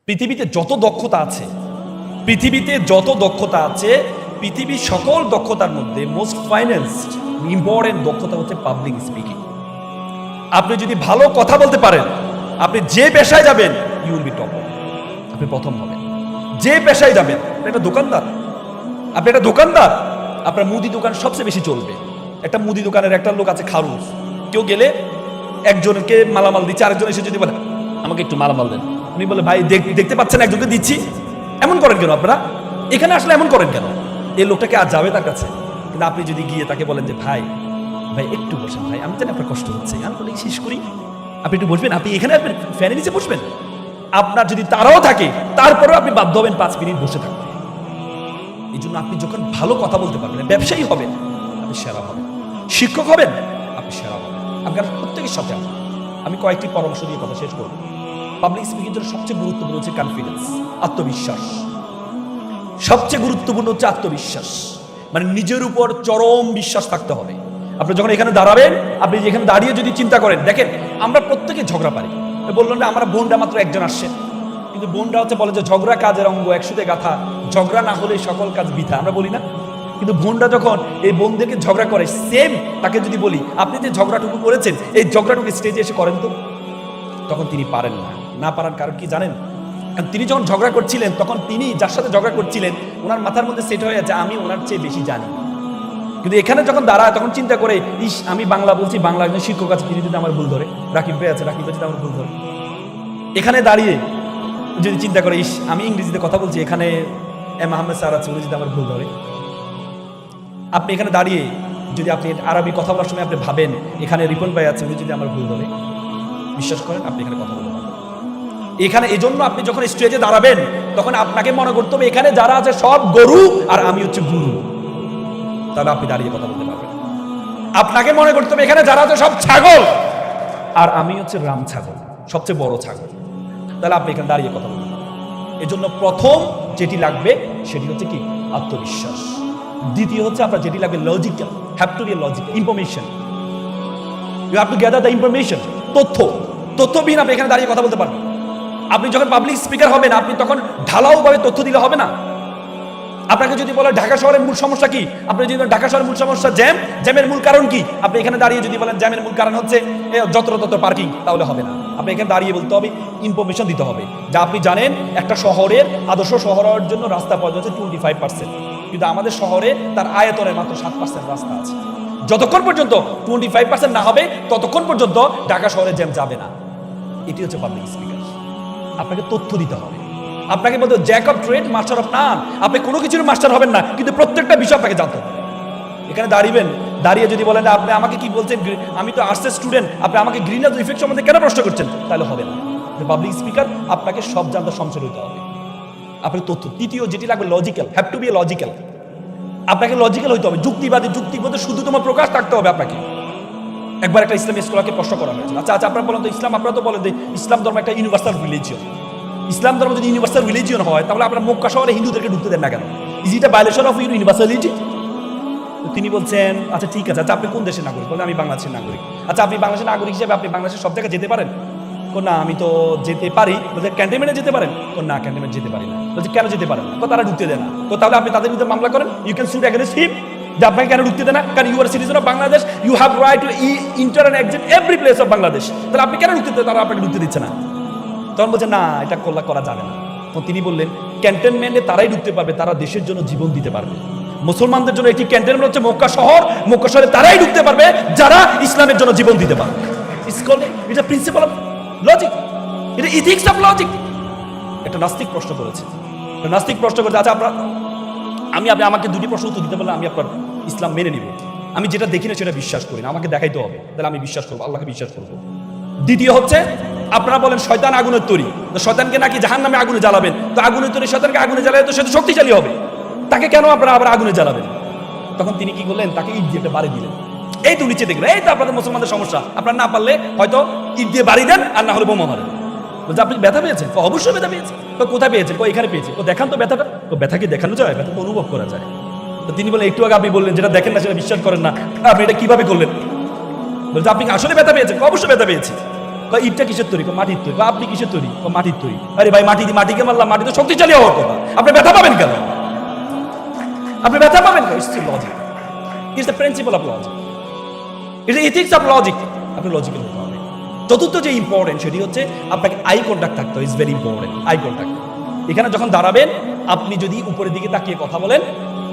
পৃথিবীতে যত দক্ষতা আছে, পৃথিবীর সকল দক্ষতার মধ্যে মোস্ট ফাইন্যান্সড ইম্পর্টেন্ট দক্ষতা হচ্ছে পাবলিক স্পিকিং। আপনি যদি ভালো কথা বলতে পারেন, আপনি যে পেশায় যাবেন ইউ উইল বি টপ, আপনি প্রথম হবেন। যে পেশায় যাবেন, একটা দোকানদার, আপনার মুদি দোকান সবচেয়ে বেশি চলবে। একটা মুদি দোকানের একটা লোক আছে খারুস, কেউ গেলে একজনকে মালামাল দিচ্ছে, আরেকজন এসে যদি বলে আমাকে একটু মালামাল দেন, উনি বলে ভাই দেখতে পাচ্ছেন একজনকে দিচ্ছি, এমন করেন কেন আপনারা? এখানে আসলে এমন করেন কেন? এই লোকটাকে আর যাবে তার কাছে? কিন্তু আপনি যদি গিয়ে তাকে বলেন যে ভাই একটু বসেন, ভাই আমি জানি আপনার কষ্ট হচ্ছে, আমি বলি শেষ করি, আপনি একটু বসবেন, আপনি এখানে আসবেন, ফ্যানের নিচে বসবেন। আপনার যদি তারাও থাকে, তারপরেও আপনি বাধ্য হবেন 5 মিনিট বসে থাকতে। এই জন্য আপনি যখন ভালো কথা বলতে পারবেন, ব্যবসায়ী হবেন, আপনি সেরা হবেন, শিক্ষক হবেন, আপনি সেরা হবেন। আপনার প্রত্যেকের সাথে আমি কয়েকটি পরামর্শ দিয়ে কথা শেষ করব। পাবলিক স্পিকিং এর জন্য সবচেয়ে গুরুত্বপূর্ণ হচ্ছে কনফিডেন্স, আত্মবিশ্বাস। সবচেয়ে গুরুত্বপূর্ণ হচ্ছে আত্মবিশ্বাস, মানে নিজের উপর চরম বিশ্বাস থাকতে হবে। আপনি যখন এখানে দাঁড়াবেন, আপনি যেখানে দাঁড়িয়ে যদি চিন্তা করেন, দেখেন আমরা প্রত্যেকে ঝগড়া পারি। বললেন না আমরা বোনরা মাত্র একজন আসছে, কিন্তু বোনরা হচ্ছে বলে যে ঝগড়া কাজের অঙ্গ, একসাথে গাথা, ঝগড়া না হলে সকল কাজ বৃথা, আমরা বলি না? কিন্তু বোনরা যখন এই বোনদেরকে ঝগড়া করে, সেম তাকে যদি বলি আপনি যে ঝগড়াটুকু করেছেন, এই ঝগড়াটুকু স্টেজে এসে করেন তো, তখন তিনি পারেন না পারার কারণ কি জানেন? কারণ তিনি যখন ঝগড়া করছিলেন, তখন তিনি যার সাথে ঝগড়া করছিলেন ওনার মাথার মধ্যে সেট হয়ে যাচ্ছে আমি ওনার চেয়ে বেশি জানি। কিন্তু এখানে যখন দাঁড়ায়, তখন চিন্তা করে ইস আমি বাংলা বলছি, বাংলা একজন শিক্ষক আছে, তিনি যদি আমার ভুল ধরে, রাকিব ভাই আছে, রাকিব ভাই যদি আমার ভুল ধরে। এখানে দাঁড়িয়ে যদি চিন্তা করে ইস আমি ইংরেজিতে কথা বলছি, এখানে আহমেদ স্যার আছে, উনি যদি আমার ভুল ধরে। আপনি এখানে দাঁড়িয়ে যদি আপনি আরবি কথা বলার সময় আপনি ভাবেন এখানে রিপন ভাই আছে, উনি যদি আমার ভুল ধরে, বিশ্বাস করেন আপনি এখানে কথা বলতে পারবেন। এখানে এই জন্য আপনি যখন স্টেজে দাঁড়াবেন, তখন আপনাকে মনে করতে হবে এখানে যারা আছে সব গরু আর আমি হচ্ছে গুরু, তাহলে আপনি দাঁড়িয়ে কথা বলতে পারবেন। আপনাকে মনে করতে হবে এখানে যারা আছে সব ছাগল আর আমি হচ্ছে রাম ছাগল, সবচেয়ে বড় ছাগল, তাহলে আপনি এখানে দাঁড়িয়ে কথা বলতে পারবেন। এজন্য প্রথম যেটি লাগবে সেটি হচ্ছে কি? আত্মবিশ্বাস। দ্বিতীয় হচ্ছে আপনার যেটি লাগবে logical, have to be logical, information. You have to gather the information, তথ্যবিহীন আপনি এখানে দাঁড়িয়ে কথা বলতে পারবেন। আপনি যখন পাবলিক স্পিকার হবেন, আপনি তখন ঢালাওভাবে তথ্য দিলে হবে না। আপনাকে যদি বলে ঢাকা শহরের মূল সমস্যা কি, আপনি যদি ঢাকা শহরের মূল সমস্যা জ্যামের মূল কারণ কি, আপনি এখানে দাঁড়িয়ে যদি বলেন জ্যামের মূল কারণ হচ্ছে যত্র পার্কিং, তাহলে হবে না। আপনি এখানে দাঁড়িয়ে বলতে হবে, ইনফরমেশন দিতে হবে, যা আপনি জানেন একটা শহরের আদর্শ শহর হওয়ার জন্য রাস্তা পথ হচ্ছে 25%, কিন্তু আমাদের শহরে তার আয়তনের মাত্র 7% রাস্তা আছে। যতক্ষণ পর্যন্ত 25% না হবে, ততক্ষণ পর্যন্ত ঢাকা শহরে জ্যাম যাবে না। এটি হচ্ছে পাবলিক স্পিকার। আপনাকে তথ্য দিতে হবে। আপনাকে বলতে Jack of trade master of নান। আপনি কোনো কিছুর মাস্টার হবেন না, কিন্তু প্রত্যেকটা বিষয় আপনাকে জানতে হবে। এখানে দাঁড়িয়ে যদি বলেন আপনি আমাকে কি বলছেন, আমি তো আর্টসের স্টুডেন্ট, আপনি আমাকে গ্রিন হাউস ইফেক্ট সম্বন্ধে কেন প্রশ্ন করছেন, তাহলে হবে না। পাবলিক স্পিকার আপনাকে সব জানতে সঞ্চয় হতে হবে, আপনি তথ্য। তৃতীয় যেটি লাগবে logical, have to be logical. আপনাকে লজিক্যাল হইতে হবে, যুক্তিবাদী, যুক্তির মধ্যে শুদ্ধতম প্রকাশ থাকতে হবে আপনাকে। একবার একটা ইসলামী স্কলারকে প্রশ্ন করা হয়েছিল, আচ্ছা আপনারা বলেন তো ইসলাম, আপনারা তো বলেন যে ইসলাম ধর্ম একটা ইউনিভার্সাল রিলিজিয়ন। ইসলাম ধর্ম যদি ইউনিভার্সাল রিলিজিয়ন হয়, তাহলে আপনারা মক্কা শহরে হিন্দুদেরকে ঢুকতে দেন না কেন? Is it a violation of universality? তিনি বলছেন আচ্ছা ঠিক আছে, আচ্ছা আপনি কোন দেশের নাগরিক? বলে আমি বাংলাদেশের নাগরিক। আচ্ছা আপনি বাংলাদেশের নাগরিক হিসেবে আপনি বাংলাদেশের সব জায়গায় যেতে পারেন? না আমি তো যেতে পারি। বলছে ক্যান্টনমেন্টে যেতে পারেন? না ক্যান্টনমেন্ট যেতে পারি না। বলছে কেন যেতে পারেন? তারা ঢুকতে দেয় না। তাহলে আপনি তাদের বিরুদ্ধে মামলা করেন, you can sue against him, যে আপনাকে কেন ঢুকতে দেয় না? কারণ you are citizen of Bangladesh, you have right to enter and exit every place of Bangladesh. তাহলে আপনি কেন ঢুকতে দেয়? তারা আপনাকে ঢুকতে দিচ্ছে না। তখন বলছে না এটা করা যাবে না। তিনি বললেন ক্যান্টনমেন্টে তারাই ঢুকতে পারবে, তারা দেশের জন্য জীবন দিতে পারবে। মুসলমানদের জন্য একটি ক্যান্টনমেন্ট হচ্ছে মক্কা শহর, মক্কা শহরে তারাই ঢুকতে পারবে যারা ইসলামের জন্য জীবন দিতে পারবে। এটা প্রিন্সিপাল অফ লজিক, এটা ইথিক্স অফ লজিক। একটা নাস্তিক প্রশ্ন করেছে, আচ্ছা আপনি আমাকে দুটি প্রশ্ন উত্তর দিতে বললে আমি আপনার ইসলাম মেনে নিব। আমি যেটা দেখি না সেটা বিশ্বাস করি না, আমাকে দেখাইতে হবে, তাহলে আমি বিশ্বাস করবো, আল্লাহকে বিশ্বাস করবো। দ্বিতীয় হচ্ছে আপনারা বলেন শয়তান আগুনের তৈরি, তো শয়তানকে নাকি জাহান্নামে আগুনে জ্বালাবেন, তো আগুনের তৈরি শয়তানকে আগুনে জ্বালাবে তো সে তো শক্তিশালী হবে, তাকে কেন আপনারা আবার আগুনে জ্বালাবেন? তখন তিনি কি করলেন? তাকে ইট দিয়ে একটা বাড়ি দিলেন। এই তো নিচে দেখলেন, এই তো আপনাদের মুসলমানদের সমস্যা, আপনারা না পারলে হয়তো ইট দিয়ে বাড়ি দেন, আর না হলে বোমা মারেন। বলছে আপনি ব্যথা পেয়েছেন? অবশ্যই ব্যথা পেয়েছেন। কোথায় পেয়েছেন? এখানে পেয়েছি। দেখান তো ব্যথাটা। ব্যথাকে দেখানো যায়? ব্যথা তো অনুভব করা যায়। তো তিনি বলেন একটু আগে আপনি বললেন যেটা দেখেন না সেটা বিশ্বাস করেন না, আপনি এটা কিভাবে করলেন? বলছে আপনি আসলে ব্যথা পেয়েছেন? অবশ্যই ব্যথা পেয়েছি। বা ইটটা কিসের তৈরি? মাটির তৈরি। বা আপনি কিসের তৈরি? মাটির তৈরি। আরে ভাই মাটিকে মারলাম, মাটি তো শক্তিশালী হওয়ার কথা, আপনি ব্যথা পাবেন কেন? আপনি ব্যথা পাবেন কেন? It's logic, it's the principal of logic, it's ethics of logic. আপনি লজিক্যাল হতে হবে। চতুর্থ যে ইম্পর্টেন্ট সেটি হচ্ছে আপনাকে আই কন্ট্যাক্ট থাকতে হবে। Is very important eye contact. এখানে যখন দাঁড়াবেন, আপনি যদি উপরের দিকে তাকিয়ে কথা বলেন,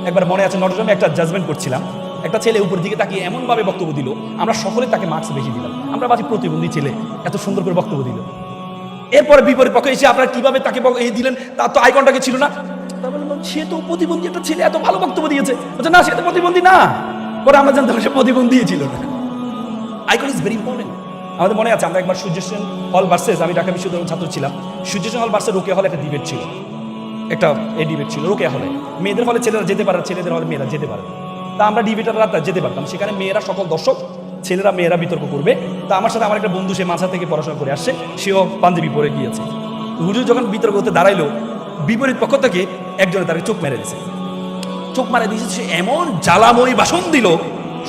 একবার মনে আছে নটরডেমে একটা জাজমেন্ট করছিলাম, একটা ছেলে উপরের দিকে তাকিয়ে এমনভাবে বক্তব্য দিল, আমরা সকলে তাকে মার্কস বেশি দিলাম। আমরা বাজি প্রতিবন্ধী ছেলে এত সুন্দর করে বক্তব্য দিল। এরপরে বিপরীত পক্ষে এসে আপনারা কিভাবে তাকে এই দিলেন, তার তো আই কন্ট্যাক্ট ছিল না। তারপরে সে তো প্রতিবন্ধী একটা ছেলে, এত ভালো বক্তব্য দিয়েছে। বলছে না, সে তো প্রতিবন্ধী না। পরে আমরা জানতাম সে প্রতিবন্ধী ছিল না। Icon is very important. আমাদের মনে আছে আমরা একবার সূর্যসেন হল ভার্সেস, আমি ঢাকা বিশ্ববিদ্যালয়ের ছাত্র ছিলাম, সূর্যসেন হল ভার্সেস রোকেয়া হলে একটা ডিবেট ছিল, একটা ডিবেট ছিল রোকেয়া হলে। মেয়েদের হলে ছেলেরা যেতে পারে, ছেলেদের হলে মেয়েরা যেতে পারে। তা আমরা ডিবেটাররা যেতে পারতাম সেখানে, মেয়েরা সকল দর্শক, ছেলেরা মেয়েরা বিতর্ক করবে। তা আমার সাথে আমার একটা বন্ধু, সে মাঝা থেকে পড়াশোনা করে আসছে, সেও পাঞ্জাবি পরে গিয়েছে। হুজুর যখন বিতর্ক করতে দাঁড়াইলো, বিপরীত পক্ষ থেকে একজনে তাকে চোখ মেরে দিয়েছে। চোখ মারা দিয়েছে, সে এমন জ্বালাময়ী ভাষণ দিল,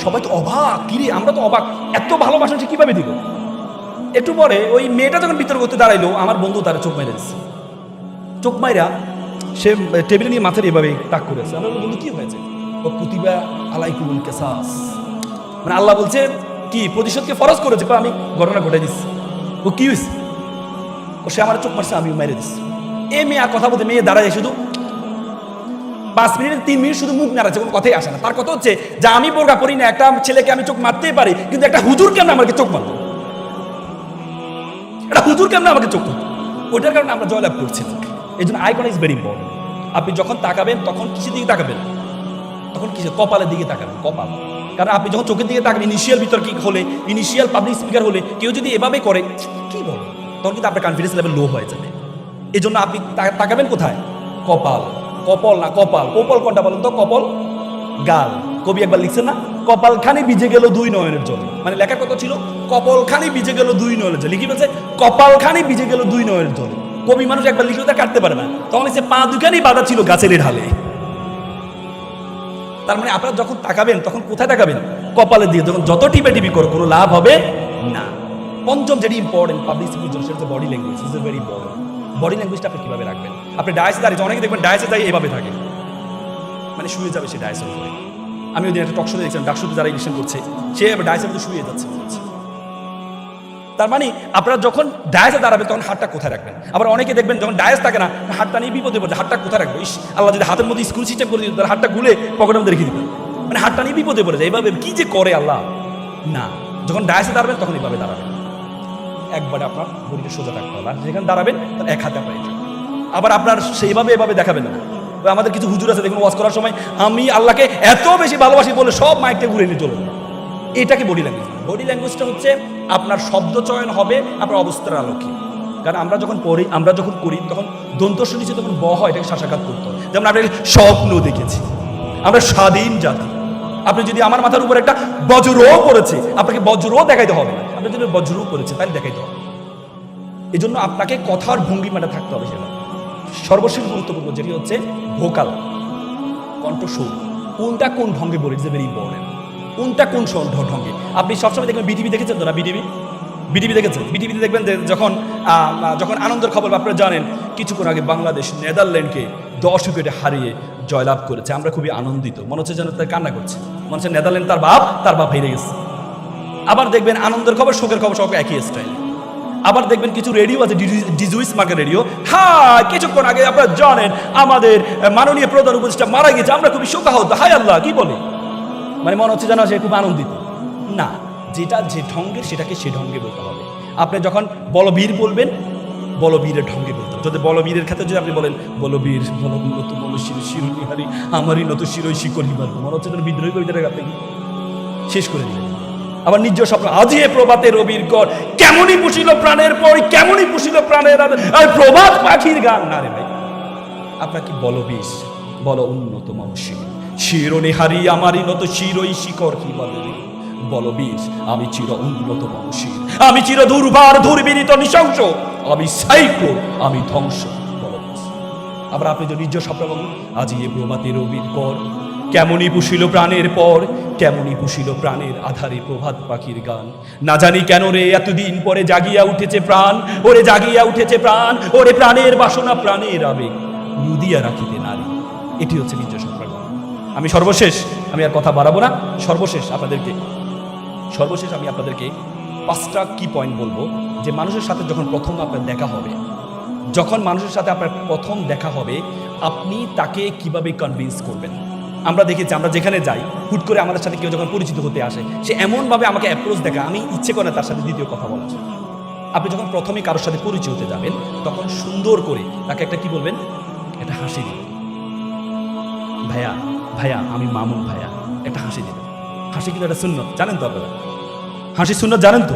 সবাই তো অবাক, কিরে আমরা তো অবাক, এত ভালো ভাষণ সে কিভাবে দিল। একটু পরে ওই মেয়েটা যখন বিতর্ক করতে দাঁড়াইলো, আমার বন্ধু তার চোখ মেরে দিচ্ছে। চোখ মাইরা সে টেবিলে নিয়ে মাথার এভাবে তাক করেছে। আমার বন্ধু কি হয়েছে? ও কুতিবা আলাইকুমুল কিসাস, মানে আল্লাহ বলছে কি প্রতিশোধকে ফরজ করেছে। আমি ঘটনা ঘটে দিচ্ছি। ও কি হয়েছে? ও সে আমার চোখ মারছে, আমিও মেরে দিচ্ছি। এ মেয়ে আর কথা বলতে, মেয়ে দাঁড়ায় শুধু 5 মিনিট 3 মিনিট শুধু মুখ নাড়াচ্ছে, কোনো কথাই আসে না। তার কথা হচ্ছে যে আমি বোরকা পরি না, একটা ছেলেকে আমি চোখ মারতেই পারি, কিন্তু একটা হুজুর কেন আমাকে চোখ মারতো? একটা হুজুর কেন আমাকে চোখ মারতো? ওইটার কারণে আমরা জয়লাভ করছিলাম। এই জন্য আইকন ইজ ভেরি ইম্পর্টেন্ট। আপনি যখন তাকাবেন তখন কিসের দিকে তাকাবেন? তখন কিসের? কপালের দিকে তাকাবেন, কপাল। কারণ আপনি যখন চোখের দিকে তাকাবেন, ইনিশিয়াল বিতর্কিক হলে, ইনিশিয়াল পাবলিক স্পিকার হলে, কেউ যদি এভাবে করে কি বলে, তখন কিন্তু আপনার কনফিডেন্স লেভেল লো হয়ে যাবে। এই জন্য আপনি তাকাবেন কোথায়? কপাল। কপাল না কপাল। কপাল কোনটা বলেন তো? কপাল গাল। কবি একবার লিখছেন না, কপাল খানি ভিজে গেল 2 নয়নের জলে। মানে লেখার কথা ছিল কপাল খানি ভিজে গেল 2 নয়নের জলে। লিখি বলছে কপাল খানি ভিজে গেল 2 নয়নের জলে। কবি মানুষ একবার লিখলে তা কাটতে পারে না, তখন সে পা দুখানি বাঁধা ছিল গাছের ঢালে। তার মানে আপনারা যখন তাকাবেন তখন কোথায় তাকাবেন? কপালের দিকে। যখন যত টিপি করো কোনো লাভ হবে না। পঞ্চম যেটি ইম্পর্টেন্ট পাবলিক স্পিকিং, সেটা হচ্ছে body language. Is very important. Body ল্যাঙ্গুয়েজটা আপনি কিভাবে রাখবেন? আপনি ডায়াসে দাঁড়িয়ে, অনেকে দেখবেন ডায়াসে দাঁড়িয়ে এভাবে থাকে, মানে শুয়ে যাবে সে ডায়াসের উপরে। আমি ওই দিন একটা টক শোতে দেখছিলাম, ডাকশোতে যারা ইলেকশন করছে, সে ডায়াসের মধ্যে শুয়ে যাচ্ছে। তার মানে আপনারা যখন ডায়াসে দাঁড়াবেন তখন হাতটা কোথায় রাখবেন? আবার অনেকে দেখবেন যখন ডায়াস থাকে না, হাতটা নিয়ে বিপদে পড়ছে, হাতটা কোথায় রাখবে? ইস, আল্লাহ যদি হাতের মধ্যে স্ক্রু সিস্টেম করে দিত, তার হাতটা গুলে পকেটের মধ্যে রেখে দিতেন। মানে হাতটা নিয়ে বিপদে পড়ে যায়। এইভাবে কি যে করে আল্লাহ না। যখন ডায়াসে দাঁড়াবেন তখন এইভাবে দাঁড়াবেন, একবারে আপনার বডিটা সোজা থাকতে হবে। আর যেখানে দাঁড়াবেন তার এক হাতে আপনার। আবার আপনার সেইভাবে এভাবে দেখাবেন না। আমাদের কিছু হুজুর আছে দেখুন, ওয়াজ করার সময় আমি আল্লাহকে এত বেশি ভালোবাসি বলে সব মাইকটা ঘুরে নিয়ে চলে যাবে। এটাকে বডি ল্যাঙ্গুয়েজ। বডি ল্যাঙ্গুয়েজটা হচ্ছে আপনার শব্দ চয়ন হবে আপনার অবস্থার আলোকে। কারণ আমরা যখন পড়ি, আমরা যখন করি, তখন দন্তস্ব নিচে তখন ব হয়, এটাকে শাসাঘাত করতে হয়। যেমন আপনি স্বপ্ন দেখেছি, আমরা স্বাধীন জাতি। আপনি যদি আমার মাথার উপর একটা বজ্রও পড়েছে, আপনাকে বজ্রও দেখাইতে হবে না। আপনি যদি বজ্রও পড়েছে তাহলে দেখাইতে হবে। এই জন্য আপনাকে কথার ভঙ্গিমাটা থাকতে হবে। সেটা সর্বশেষ গুরুত্বপূর্ণ যেটি হচ্ছে ভোকাল, কণ্ঠস্বর। কোনটা কোন ঢঙ্গে বলে, ইটস ভেরি ইম্পর্টেন্ট। কোনটা কোন ঢঙ্গে। আপনি সবসময় দেখবেন, বিটিভি দেখেছেন তো না? বিটিভি দেখেছেন? বিটিভিতে দেখবেন যে যখন আনন্দের খবর, আপনারা জানেন কিছুক্ষণ আগে বাংলাদেশ নেদারল্যান্ডকে 10 উইকেটে হারিয়ে জয়লাভ করেছে। আমরা খুবই আনন্দিত, মনে হচ্ছে যেন তার কান্না করছে, মনে হচ্ছে নেদারল্যান্ড তার বাপ হেরে গেছে। আবার দেখবেন আনন্দের খবর, শোকের খবর সব একই স্টাইল। আবার দেখবেন কিছু রেডিও আছে, ডিজুইস মার্কের রেডিও, হ্যাঁ কিছুক্ষণ আগে আপনারা জানেন আমাদের মাননীয় প্রধান উপদেষ্টা মারা গেছে, আমরা খুবই শোকাহত, হায় আল্লাহ, কি বলে? মানে মনে হচ্ছে যেন সে খুব আনন্দিত না। যেটা যে ঢঙ্গের সেটাকে সে ঢঙ্গে বলতে হবে। আপনি যখন বলবীর বলবেন, বলবীরের ঢঙ্গে বলতে হবে। যদি বলবীরের ক্ষেত্রে যদি আপনি বলেন বলবীর বলবীর তো বল শিরোনিহারি আমারই নত শিরোই শিকড়ি মারব, মনে হচ্ছে যেন বিদ্রোহী কবিতাটাকে আপনি শেষ করে দিলেন। আবার নিজ স্বপ্ন আজি এ প্রভাতে রবির কর, কেমনই পুষিল প্রাণের পর, কেমনই পুষিল প্রাণের আর প্রভাত পাখির গান। না রে ভাই, আপনার কি বলবীর, বল উন্নত মানুষের শিরোনিহারি আমারই নত শিরোই শিকড় কি বলে রে? বলবীর আমি চির উন্নত মানুষের, আমি চির দুর্বার দুর্বিনীত নৃশংস, আমি সাইক্লোন, আমি ধ্বংস। বলবীর। আবার আপনি যদি নিজ স্বপ্ন বলুন আজি এ প্রভাতে রবির কর, কেমনই পুষিল প্রাণের পর, কেমনই পুষিল প্রাণের আধারে প্রভাত পাখির গান। না জানি কেন রে এতদিন পরে জাগিয়া উঠেছে প্রাণ, ওরে জাগিয়া উঠেছে প্রাণ, ওরে প্রাণের বাসনা প্রাণের আবেগ লুদিয়া রাখিতে নারী। এটি হচ্ছে নিজ সংসার। আমি আমি আর কথা বাড়াবো না। সর্বশেষ আমি আপনাদেরকে 5টা কি পয়েন্ট বলবো যে মানুষের সাথে যখন প্রথম আপনার দেখা হবে, আপনি তাকে কিভাবে কনভিন্স করবেন। আমরা দেখেছি, আমরা যেখানে যাই হুট করে আমাদের সাথে কেউ যখন পরিচিত হতে আসে, সে এমনভাবে আমাকে অ্যাপ্রোচ দেখা, আমি ইচ্ছে করে তার সাথে দ্বিতীয় কথা বলার জন্য। আপনি যখন প্রথমে কারোর সাথে পরিচয় হতে যাবেন, তখন সুন্দর করে তাকে একটা কি বলবেন, একটা হাসি দিবেন। ভাইয়া ভাইয়া আমি মামুন ভাইয়া, একটা হাসি দিবেন। হাসি কিন্তু একটা সুন্নত, জানেন তো আপনারা? হাসি সুন্নত জানেন তো?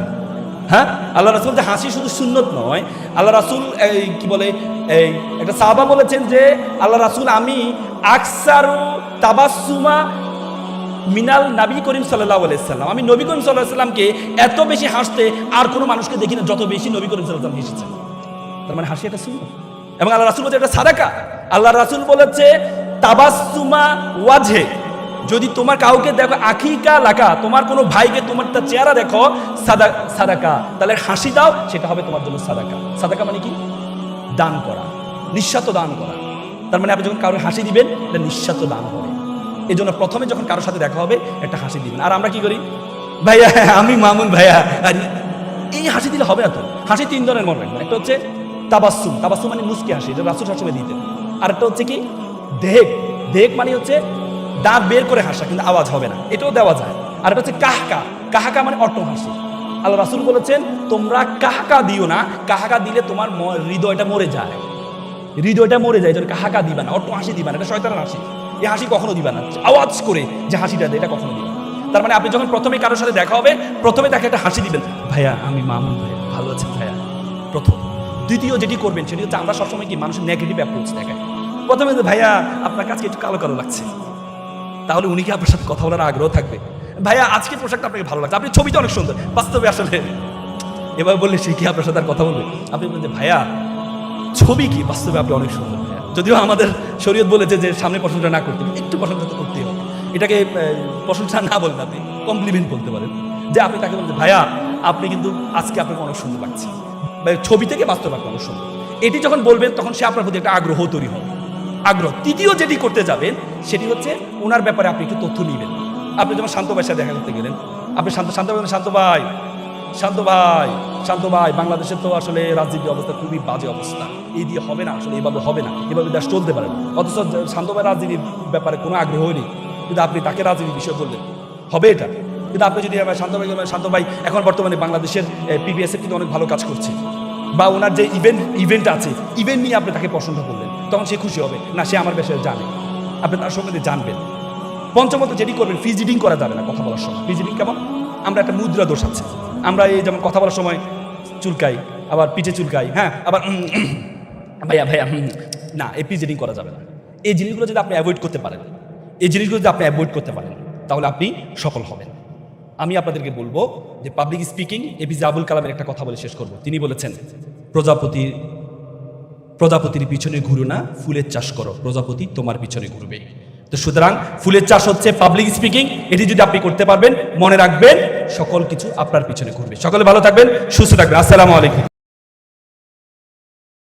হ্যাঁ, আল্লাহ রাসূল যে হাসি শুধু সুন্নত নয়, আল্লাহ রাসূল কি বলে, একটা সাহাবা বলেছেন যে আল্লাহ রাসূল আমি আকসারু তাবাসসুমা মিনাল নবী করিম সাল্লাল্লাহু আলাইহি সাল্লাম, আমি নবী করিম সাল্লাল্লাহু আলাইহি সাল্লামকে এত বেশি হাসতে আর কোনো মানুষকে দেখি না যত বেশি নবী করিম সাল্লাল্লাহু আলাইহি সাল্লাম হেসেছেন। তার মানে হাসি একটা সুন্নত। এবং আল্লাহ রাসূল বলেছে এটা সাদাকা। আল্লাহ রাসূল বলেছে তাবাসসুমা ওয়াজহে, যদি তোমার কাউকে দেখো আখিকা লাকা, তোমার কোনো ভাইকে তোমার তার চেহারা দেখো সাদাকা, তাহলে হাসি দাও, সেটা হবে তোমার জন্য সাদাকা। সাদাকা মানে কি? দান করা, নিঃস্বার্থ দান করা। তার মানে আপনি যখন কারোর হাসি দিবেন, এটা নিঃস্বার্থ দান হবে। এই জন্য প্রথমে যখন কারোর সাথে দেখা হবে একটা হাসি দিবেন। আর আমরা কি করি, ভাইয়া আমি মামুন ভাইয়া, আর এই হাসি দিলে হবে না তো। হাসি 3 ধরনের মনে রাখবেন। একটা হচ্ছে তাবাসসুম মানে মুস্কি হাসি, এটা রাসূল সবসময় দিতেন। আর একটা হচ্ছে কি দেহেক মানে হচ্ছে দাঁত বের করে হাসা কিন্তু আওয়াজ হবে না, এটাও দেওয়া যায়। আর এটা হচ্ছে কাহাকা মানে অট্ট হাসি। আল্লাহ রাসূল বলেছেন তোমরা কাহাকা দিও না, কাহাকা দিলে তোমার হৃদয়টা মরে যায়, এটা কাহাকা দিবা না, অট্ট হাসি দিবা না, এটা শয়তানের হাসি। এই হাসি কখনো দিবা না, আওয়াজ করে যে হাসিটা দেয় এটা কখনো দিবা না। তার মানে আপনি যখন প্রথমে কারোর সাথে দেখা হবে, প্রথমে তাকে একটা হাসি দিবেন, ভাইয়া আমি মামুন ভাইয়া, ভালো আছেন ভাইয়া, প্রথম। দ্বিতীয় যেটি করবেন সেটি হচ্ছে, আমরা সবসময় কি মানুষের নেগেটিভ অ্যাপ্রোচ দেখাই। প্রথমে ভাইয়া আপনার কাছে একটু কালো কালো লাগছে, তাহলে উনি কি আপনার সাথে কথা বলার আগ্রহ থাকবে? ভাইয়া আজকে পোশাকটা আপনাকে ভালো লাগছে, আপনি ছবিটা অনেক সুন্দর, বাস্তবে আসলে এবার বললে সে কি আপনার সাথে আর কথা বলবে? আপনি বলছেন ভাইয়া ছবি কি, বাস্তবে আপনি অনেক সুন্দর ভাইয়া। যদিও আমাদের শরীয়ত বলেছে যে সামনে প্রশংসা না করতে, একটু প্রশংসা তো করতেই হবে। এটাকে প্রশংসা না বলেন, আপনি কমপ্লিমেন্ট বলতে পারেন, যে আপনি তাকে বলছেন ভাইয়া আপনি কিন্তু আজকে আপনাকে অনেক সুন্দর লাগছে, ছবি থেকে বাস্তবে আপনি অনেক সুন্দর। এটি যখন বলবেন তখন সে আপনার প্রতি একটা আগ্রহ তৈরি হবে। তৃতীয় যেটি করতে যাবেন সেটি হচ্ছে ওনার ব্যাপারে আপনি একটু তথ্য নিবেন। আপনি যেমন শান্ত ভাইয়ের সাথে দেখা করতে গেলেন, আপনি শান্ত ভাই বাংলাদেশের তো আসলে রাজনীতি অবস্থা খুবই বাজে অবস্থা, এই দিয়ে হবে না, আসলে এভাবে হবে না, এভাবে দেশ চলতে পারে না। অথচ শান্ত ভাই রাজনীতির ব্যাপারে কোনো আগ্রহ নেই, কিন্তু আপনি তাকে রাজনীতির বিষয় বললেন, হবে এটা? কিন্তু আপনি যদি শান্ত ভাই এখন বর্তমানে বাংলাদেশের PPS এর কিন্তু অনেক ভালো কাজ করছে, বা ওনার যে ইভেন্ট আছে, ইভেন্ট নিয়ে আপনি তাকে প্রশংসা করলেন, তখন সে খুশি হবে, না সে আমার বিষয়ে জানে, আপনি তার সম্বন্ধে জানবেন। পঞ্চমত যেটি করবেন, ফিজিটিং করা যাবে না কথা বলার সময়। ফিজিটিং কেমন? আমরা একটা মুদ্রা দোষ আছে, আমরা এই যেমন কথা বলার সময় চুলকাই, আবার পিঠে চুলকাই, হ্যাঁ, আবার ভাইয়া না, এই ফিজিটিং করা যাবে না। এই জিনিসগুলো যদি আপনি অ্যাভয়েড করতে পারেন, তাহলে আপনি সফল হবেন। আমি আপনাদেরকে বলবো যে পাবলিক স্পিকিং, APJ আবুল কালামের একটা কথা বলে শেষ করব। তিনি বলেছেন প্রজাপতির পিছনে ঘুরো না, ফুলের চাষ করো, প্রজাপতি তোমার পিছনে ঘুরবে। তো সুতরাং ফুলের চাষ হচ্ছে পাবলিক স্পিকিং, এটি যদি আপনি করতে পারবেন, মনে রাখবেন সকল কিছু আপনার পিছনে ঘুরবে। সকলে ভালো থাকবেন, সুস্থ থাকবেন। আসসালামু আলাইকুম।